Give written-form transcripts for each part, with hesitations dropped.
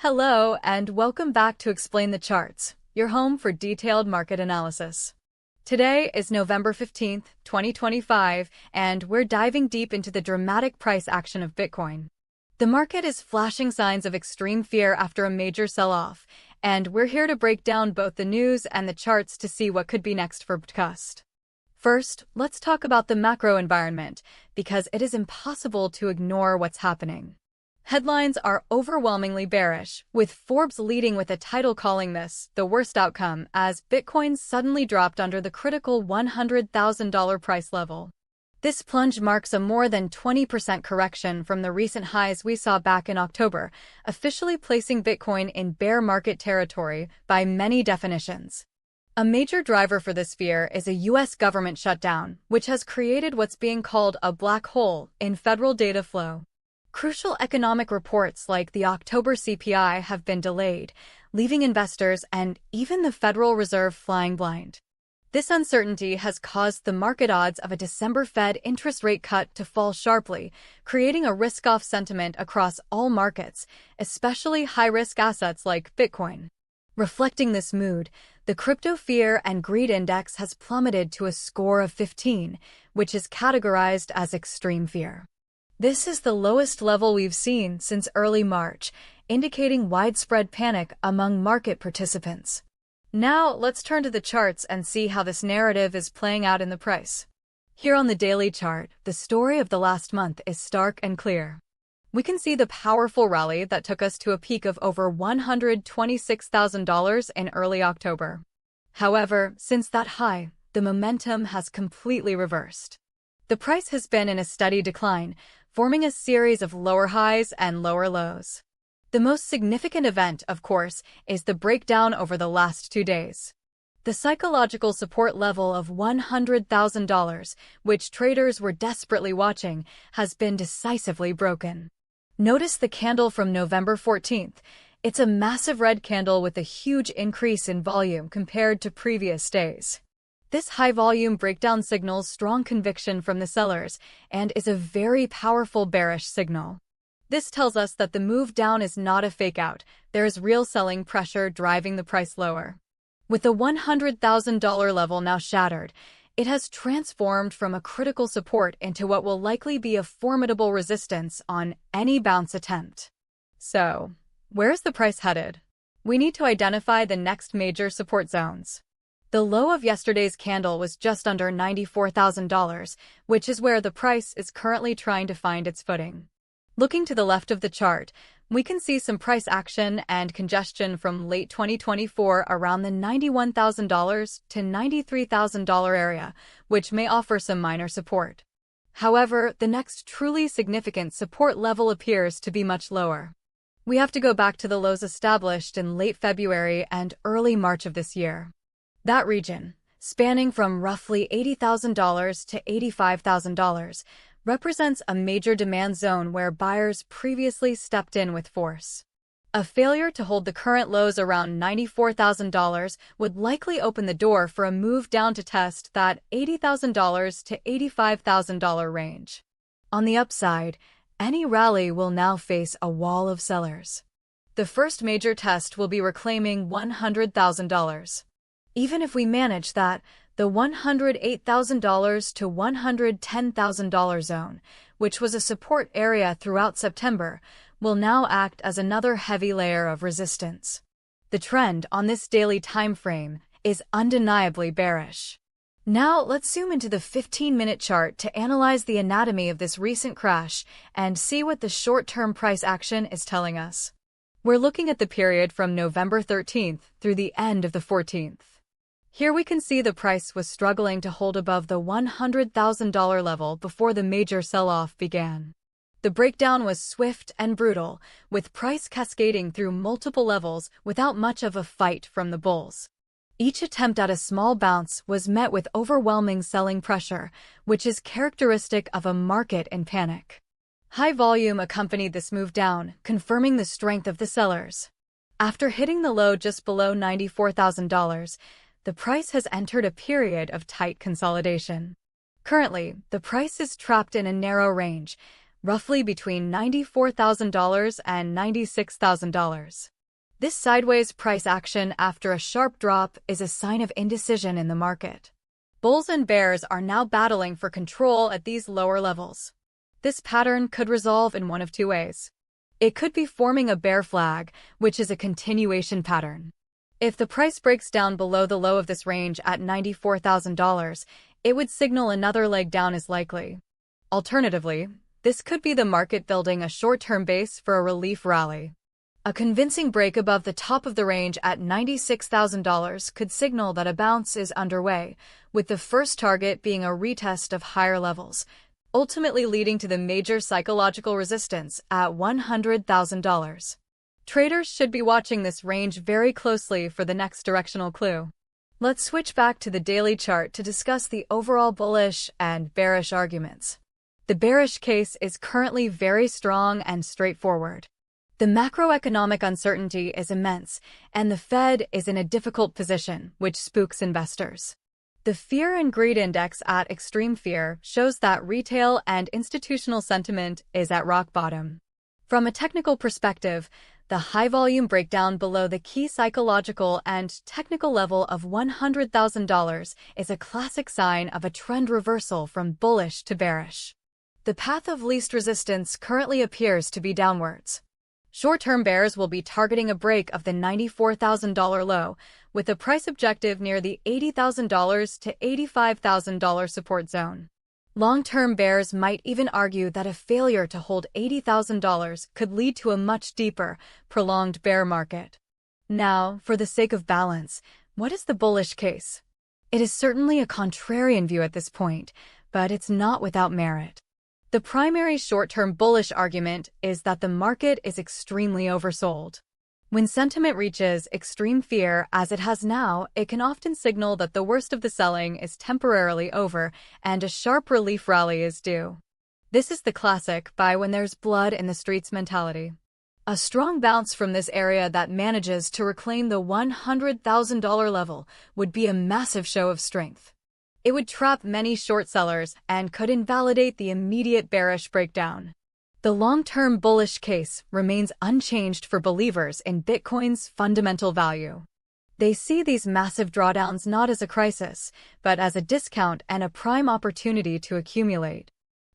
Hello, and welcome back to Explain the Charts, your home for detailed market analysis. Today is November 15th, 2025, and we're diving deep into the dramatic price action of Bitcoin. The market is flashing signs of extreme fear after a major sell-off, and we're here to break down both the news and the charts to see what could be next for BTCUSD. First, let's talk about the macro environment, because it is impossible to ignore what's happening. Headlines are overwhelmingly bearish, with Forbes leading with a title calling this the worst outcome as Bitcoin suddenly dropped under the critical $100,000 price level. This plunge marks a more than 20% correction from the recent highs we saw back in October, officially placing Bitcoin in bear market territory by many definitions. A major driver for this fear is a U.S. government shutdown, which has created what's being called a black hole in federal data flow. Crucial economic reports like the October CPI have been delayed, leaving investors and even the Federal Reserve flying blind. This uncertainty has caused the market odds of a December Fed interest rate cut to fall sharply, creating a risk-off sentiment across all markets, especially high-risk assets like Bitcoin. Reflecting this mood, the Crypto Fear and Greed Index has plummeted to a score of 15, which is categorized as extreme fear. This is the lowest level we've seen since early March, indicating widespread panic among market participants. Now, let's turn to the charts and see how this narrative is playing out in the price. Here on the daily chart, the story of the last month is stark and clear. We can see the powerful rally that took us to a peak of over $126,000 in early October. However, since that high, the momentum has completely reversed. The price has been in a steady decline, forming a series of lower highs and lower lows. The most significant event, of course, is the breakdown over the last 2 days. The psychological support level of $100,000, which traders were desperately watching, has been decisively broken. Notice the candle from November 14th. It's a massive red candle with a huge increase in volume compared to previous days. This high-volume breakdown signals strong conviction from the sellers and is a very powerful bearish signal. This tells us that the move down is not a fake-out. There is real selling pressure driving the price lower. With the $100,000 level now shattered, it has transformed from a critical support into what will likely be a formidable resistance on any bounce attempt. So, where is the price headed? We need to identify the next major support zones. The low of yesterday's candle was just under $94,000, which is where the price is currently trying to find its footing. Looking to the left of the chart, we can see some price action and congestion from late 2024 around the $91,000 to $93,000 area, which may offer some minor support. However, the next truly significant support level appears to be much lower. We have to go back to the lows established in late February and early March of this year. That region, spanning from roughly $80,000 to $85,000, represents a major demand zone where buyers previously stepped in with force. A failure to hold the current lows around $94,000 would likely open the door for a move down to test that $80,000 to $85,000 range. On the upside, any rally will now face a wall of sellers. The first major test will be reclaiming $100,000. Even if we manage that, the $108,000 to $110,000 zone, which was a support area throughout September, will now act as another heavy layer of resistance. The trend on this daily time frame is undeniably bearish. Now let's zoom into the 15-minute chart to analyze the anatomy of this recent crash and see what the short-term price action is telling us. We're looking at the period from November 13th through the end of the 14th. Here we can see the price was struggling to hold above the $100,000 level before the major sell-off began. The breakdown was swift and brutal, with price cascading through multiple levels without much of a fight from the bulls. Each attempt at a small bounce was met with overwhelming selling pressure, which is characteristic of a market in panic. High volume accompanied this move down, confirming the strength of the sellers. After hitting the low just below $94,000, the price has entered a period of tight consolidation. Currently, the price is trapped in a narrow range, roughly between $94,000 and $96,000. This sideways price action after a sharp drop is a sign of indecision in the market. Bulls and bears are now battling for control at these lower levels. This pattern could resolve in one of two ways. It could be forming a bear flag, which is a continuation pattern. If the price breaks down below the low of this range at $94,000, it would signal another leg down is likely. Alternatively, this could be the market building a short-term base for a relief rally. A convincing break above the top of the range at $96,000 could signal that a bounce is underway, with the first target being a retest of higher levels, ultimately leading to the major psychological resistance at $100,000. Traders should be watching this range very closely for the next directional clue. Let's switch back to the daily chart to discuss the overall bullish and bearish arguments. The bearish case is currently very strong and straightforward. The macroeconomic uncertainty is immense, and the Fed is in a difficult position, which spooks investors. The Fear and Greed Index at extreme fear shows that retail and institutional sentiment is at rock bottom. From a technical perspective, the high-volume breakdown below the key psychological and technical level of $100,000 is a classic sign of a trend reversal from bullish to bearish. The path of least resistance currently appears to be downwards. Short-term bears will be targeting a break of the $94,000 low, with the price objective near the $80,000 to $85,000 support zone. Long-term bears might even argue that a failure to hold $80,000 could lead to a much deeper, prolonged bear market. Now, for the sake of balance, what is the bullish case? It is certainly a contrarian view at this point, but it's not without merit. The primary short-term bullish argument is that the market is extremely oversold. When sentiment reaches extreme fear, as it has now, it can often signal that the worst of the selling is temporarily over and a sharp relief rally is due. This is the classic buy when there's blood in the streets mentality. A strong bounce from this area that manages to reclaim the $100,000 level would be a massive show of strength. It would trap many short sellers and could invalidate the immediate bearish breakdown. The long-term bullish case remains unchanged for believers in Bitcoin's fundamental value. They see these massive drawdowns not as a crisis, but as a discount and a prime opportunity to accumulate.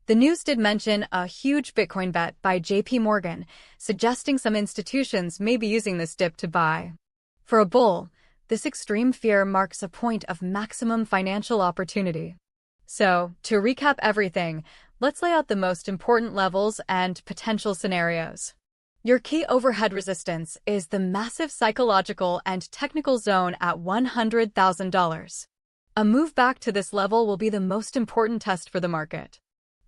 The news did mention a huge Bitcoin bet by JP Morgan, suggesting some institutions may be using this dip to buy. For a bull, this extreme fear marks a point of maximum financial opportunity. So, to recap everything, let's lay out the most important levels and potential scenarios. Your key overhead resistance is the massive psychological and technical zone at $100,000. A move back to this level will be the most important test for the market.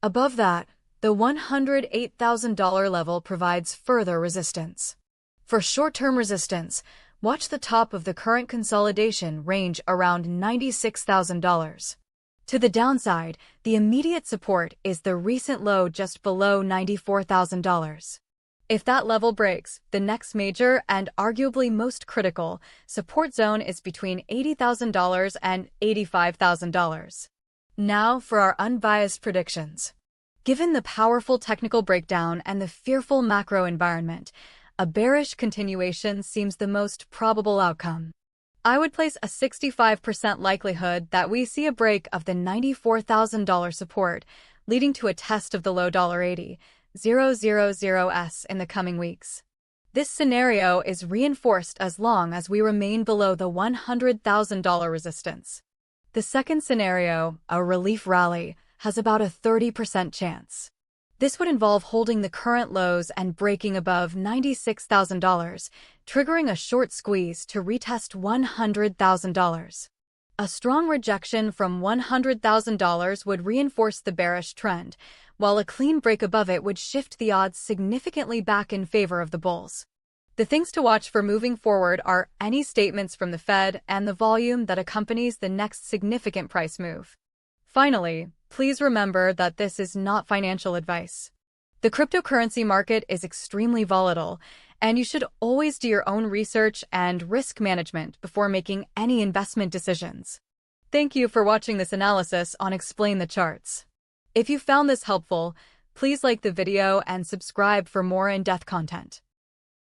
Above that, the $108,000 level provides further resistance. For short-term resistance, watch the top of the current consolidation range around $96,000. To the downside, the immediate support is the recent low just below $94,000. If that level breaks, the next major and arguably most critical support zone is between $80,000 and $85,000. Now for our unbiased predictions. Given the powerful technical breakdown and the fearful macro environment, a bearish continuation seems the most probable outcome. I would place a 65% likelihood that we see a break of the $94,000 support, leading to a test of the low $80,000s in the coming weeks. This scenario is reinforced as long as we remain below the $100,000 resistance. The second scenario, a relief rally, has about a 30% chance. This would involve holding the current lows and breaking above $96,000, triggering a short squeeze to retest $100,000. A strong rejection from $100,000 would reinforce the bearish trend, while a clean break above it would shift the odds significantly back in favor of the bulls. The things to watch for moving forward are any statements from the Fed and the volume that accompanies the next significant price move. Finally, please remember that this is not financial advice. The cryptocurrency market is extremely volatile, and you should always do your own research and risk management before making any investment decisions. Thank you for watching this analysis on Explain the Charts. If you found this helpful, Please like the video and subscribe for more in-depth content.